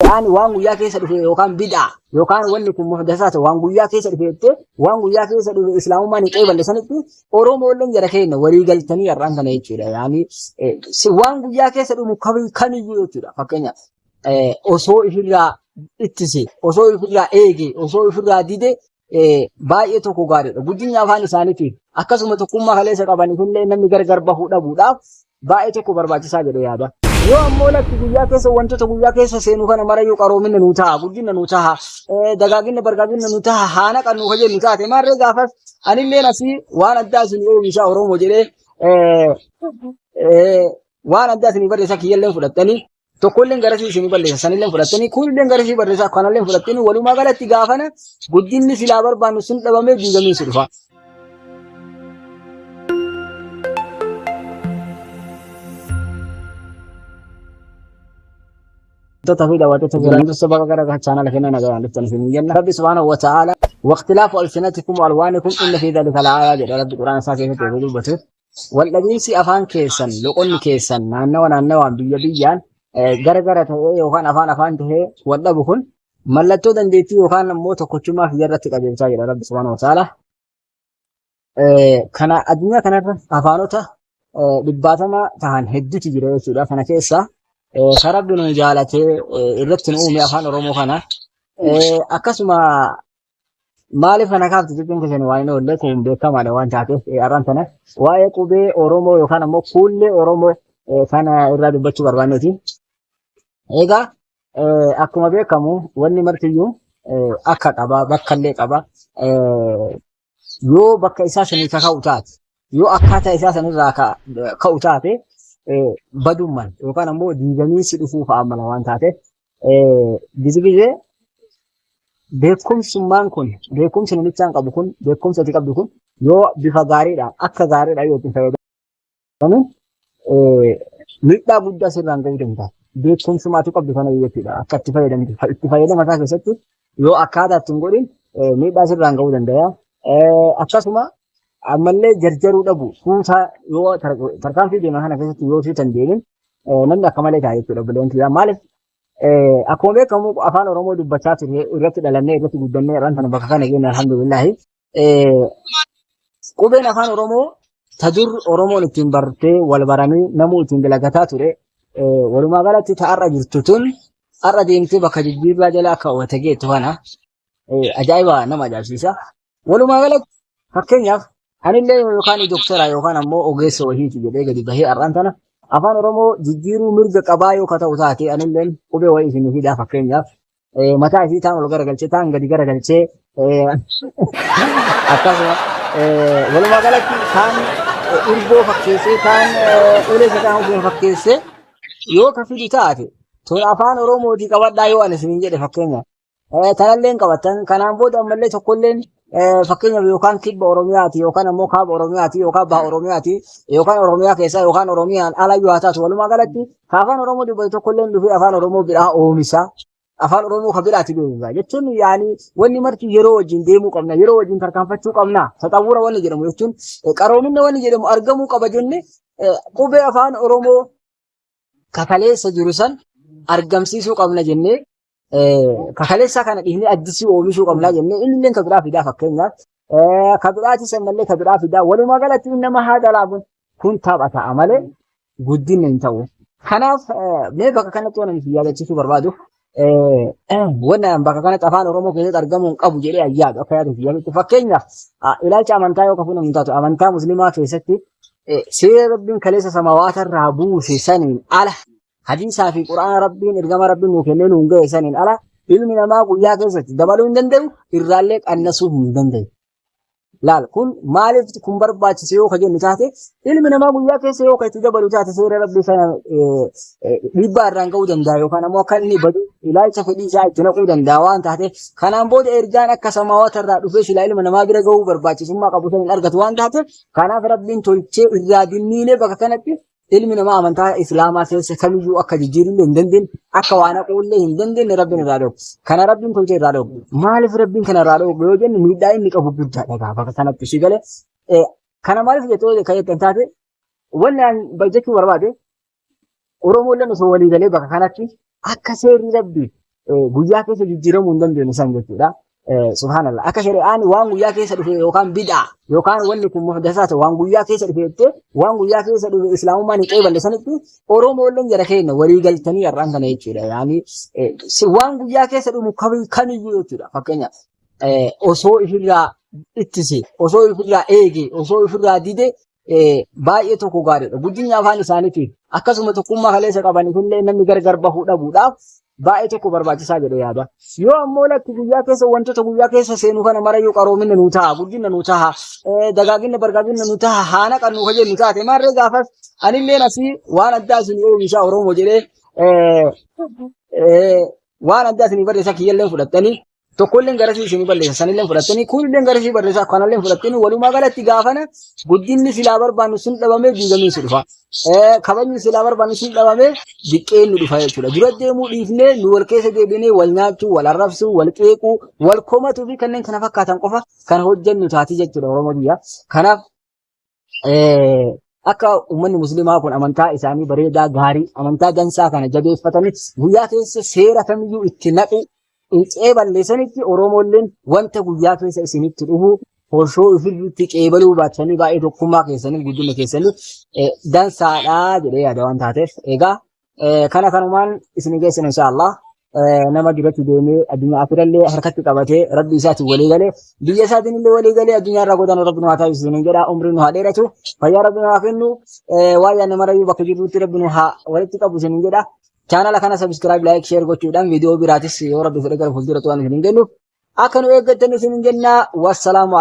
يعني وان ويا كيس يوكان بدع يوكان ولكم محدثات وان ويا كيس وان ويا كيس الإسلام ما نتقبل لسنة أوروم ولن جركين ولي قلتني الرانك نيجي يعني وان ويا كيس مكمل كم يجي فكنا osoo ifirraa ittise osoo ifirraa eege osoo ifirraa dide baay'ee tokko gaariidha. Guddinni afaan isaaniitiin akkasuma tokkummaa kaleessa qaban illee namni gargar bahuu dhabuudhaaf baay'ee tokko barbaachisaa jedhee yaada. Yoo ammoo lakki guyyaa keessa wantoota guyyaa keessa seenuu kana mara yoo qaroomina nuu ta'a guddina nuu ta'a dagaagina bargaagina nuu ta'a haana kan nuu fayyadu taate maarree gaafas anillee asii waan addaa isin oomisha Oromoo jedhee waan addaa isin barreessa kiyyallee fudhattanii tokkolleen garasii isin balleessa sanillee fudhattanii kunilleen garasii barreessa kanallee fudhattanii walumaa galatti gaafana guddinni silaa barbaannu sun dhabamee diigamee si dhufa. تفيد وتتفيد السبب غير كان لكن انا قاعد في الجنه رب سبحانه وتعالى واختلاف السنتكم والوانكم ان في ذلك الايات رب القران ساكن في بتر والذين سي افان كيسن لقن كيسن نانوان بيان غرغره يوكان افان تهي ودبكن ملتو دنديتي يوكان موت كچما في جرت قبيلتا رب سبحانه وتعالى كان ادنيا كان افانوتا دباتما تهان هدتي جيرو سودا كان كيسا شربنا جالته الرتن أمي أفان رومو خنا أكسما مالف أنا كافت تجين كسني واينو لكم بكم أنا وان تعرف أرانتنا وايكو بي أورومو يخانا مو كل أورومو كان الراد بتشو بربانيتي إيجا أكما بكمو وني مرتيو أكاد أبا بكالي أبا يو بك إساسني كاوتات يو أكاتا إساسني راكا كاوتاتي badumman yookaan ammoo diiganii si dhufuuf amala waan taate gizigizee beekumsummaan kun beekumsi namichaan qabu kun beekumsa ati qabdu kun yoo bifa gaariidhaan akka gaariidhaan yoo itti fayyadamu miidhaa guddaa sirraan ga'uu danda'a. Beekumsumaatu qabdu kana jechuudha akka itti fayyadamtu itti fayyadama isaa keessatti yoo akkaataa ittiin godhin miidhaa sirraan ga'uu danda'a. Akkasuma ammallee jarjaruu dhabu fuusaa yoo tarkaanfii deemaa kana keessatti yoo tuutan deemin namni akka malee taa'ee jechuudha bileentii maaliif akkuma beekamu afaan Oromoo dubbachaa ture irratti dhalannee irratti guddannee irraan kana bakka kana geenye alhamdulillahi qubeen afaan Oromoo tadur Oromoon ittiin bartee wal baramee namuu ittiin dalagataa ture walumaa galatti ta'arra jirtu tun har'a deemtee bakka jijjiirraa jala akka wata geettu kana ajaa'iba nama ajaa'ibsiisa walumaa galatti fakkeenyaaf anillee yookaan doktora yookaan ammoo ogeessa wahiiti jedhee gadi bahee har'aan tana afaan Oromoo jijjiiruu mirga qabaa yoo ta'u taate anillee qubee wayii isin fidaa fakkeenyaaf mataa isii taan ol garagalchee taan gadi garagalchee akkasuma walumaa galatti taan irboo fakkeessee taan ulee sakaan fakkeessee yoo ka fidi taate tun afaan Oromootii qabadhaa yoo ani isin jedhe fakkeenyaaf tanallee qabattan kanaan booda ammallee tokkolleen fakkeenyaaf yookaan kibba Oromiyaati yookaan ammoo kaaba Oromiyaati yookaan baha Oromiyaati yookaan Oromiyaa keessaa yookaan Oromiyaan ala yoo haa taatu walumaa galatti afaan Oromoo dubbatu tokkolleen dhufee afaan Oromoo biraa oomisha afaan Oromoo ka biraati beekumsa jechuun yaani wanni marti yeroo wajjin deemuu qabna yeroo wajjin tarkaanfachuu qabna taxawura wanni jedhamu jechuun qaroominna wanni jedhamu argamuu qaba jenne qubee afaan Oromoo kakaleessa jiru san argamsiisuu qabna jennee kakaleessa kana dhihnee addisii oomishuu qabna jennee inni ka biraa fidaa fakkeenyaaf ka biraati sanallee ka biraa fidaa walumaa galatti nama haadha laabuun kun taphata malee guddinni hin ta'u. Kanaaf mee bakka kanatti waan nuti yaadachiisuu barbaadu wannan bakka kanatti afaan Oromoo keessatti argamuu hin qabu jedhee ayyaadu akka yaadatu yaadatu fakkeenyaaf ilaalcha amantaa yoo kafuun hin taatu amantaa musliimaa keessatti seera rabbiin kaleessa samaawaata irraa buuse saniin ala hadiisaa fi quraana rabbiin ergama rabbiin nuu kennee nuun ga'e saniin ala ilmi namaa guyyaa keessatti dabaluu hin danda'u irraallee qannasuu hin danda'u. Laal kun maaliif kun barbaachise yoo ka jennu taate ilmi namaa guyyaa keessa yoo ka itti dabalu taate seera rabbii sana dhiibbaa irraan ga'uu danda'a yookaan ammoo akka inni badu ilaalcha fedhii isaa itti naquu danda'a waan taate kanaan booda ergaan akka samaawaata irraa dhufee silaa ilma namaa bira ga'uu barbaachisummaa qabu saniin argatu waan taate kanaaf rabbiin tolchee irraa dinniinee bakka kanatti ilmi namaa amantaa islaamaa keessa kamiyyuu akka jijjiirullee hin dandeenye akka waan haquullee hin dandeenye rabbiin irraa dhoobu. Kana rabbiin tolchee irraa dhoobu. Maaliif rabbiin kana irraa dhoobu yoo jennu miidhaa inni qabu guddaadha bakka kanatti si galee. Kana maaliif jettoo kan taate wanni aan jechuu barbaade Oromoon osoo walii galee bakka kanatti akka seerri rabbii guyyaa keessa jijjiiramuu hin dandeenye san jechuudha. Subhanallah. Akka shari'aan waan guyyaa keessa dhufe yookaan bid'a yookaan wanni kun muhdasaata waan guyyaa keessa dhufe jettee waan guyyaa keessa dhufe islaamummaan hin qeeballe sanitti Oromoolleen jara keenya walii galtanii har'aan kana jechuudha. Yaani waan guyyaa keessa dhufu kamiyyuu jechuudha. Fakkeenyaaf osoo ifirraa ittise, osoo ifirraa eege, osoo ifirraa dide baay'ee tokko gaariidha. Guddinni afaan isaaniitiif akkasuma tokkummaa kaleessa qabanifillee namni gargar bahuu dhabuudhaaf baay'ee tokko barbaachisaa jedhee yaada. Yoo ammoo lakki guyyaa keessa wantoota guyyaa keessa seenuu kana marayyuu qaroominna nuu ta'a, guddinna nuu ta'a, dagaaginna bargaaginna nuu ta'a, haana kan nuuf jennu taate maarree gaafas anillee asii waan addaa isin oomishaa Oromoo jedhee waan addaa isin barreessaa kiyyallee fudhattanii tokkolleen garasii isin balleessa sanillee fudhattanii kunillee garasii barreessaa kanallee fudhattanii walumaa galatti gaafana guddinni silaa barbaannu sun dhabamee diigamee si dhufa. Kabajni silaa barbaannu sun dhabamee diqqeen nu dhufa jechuudha. Dura deemuu dhiifnee nu wal keessa deebinee wal nyaachuu, wal arrabsuu, wal qeequu, wal komatuu fi kanneen kana fakkaatan qofa kan hojjennu taati jechuudha Oromoo biyya. Kanaaf akka uummanni musliimaa kun amantaa isaanii bareedaa gaarii amantaa dansaa kana jabeeffatanii guyyaa keessa seera kamiyyuu itti naqu qeeballeessanitti Oromoolleen wanta guyyaa keessa isinitti dhufu hoshoo ifirritti qeebaluu baatanii baay'ee tokkummaa keessanii guddina keessanii dansaadhaa jedhee yaada waan taateef egaa kana kanumaan isin geessan inshaallah nama duratti deemee addunyaa afirallee harkatti qabatee rabbi isaatiin walii galee biyya isaatiin illee walii galee addunyaa irraa godaan rabbi nu haa taasisu isiniin jedha umriin nu haa dheeratu fayyaa rabbi nu haa kennu waa yaadne marayyuu bakka jirrutti rabbi nu haa walitti qabu isiniin jedha. Channel kana subscribe, like, share gochuudhaan viidiyoo biraatis yoo rabbi fedhe gara fuulduraatti waan isiniin kennuuf akka nu eeggattan isiniin jenna. Wassalamu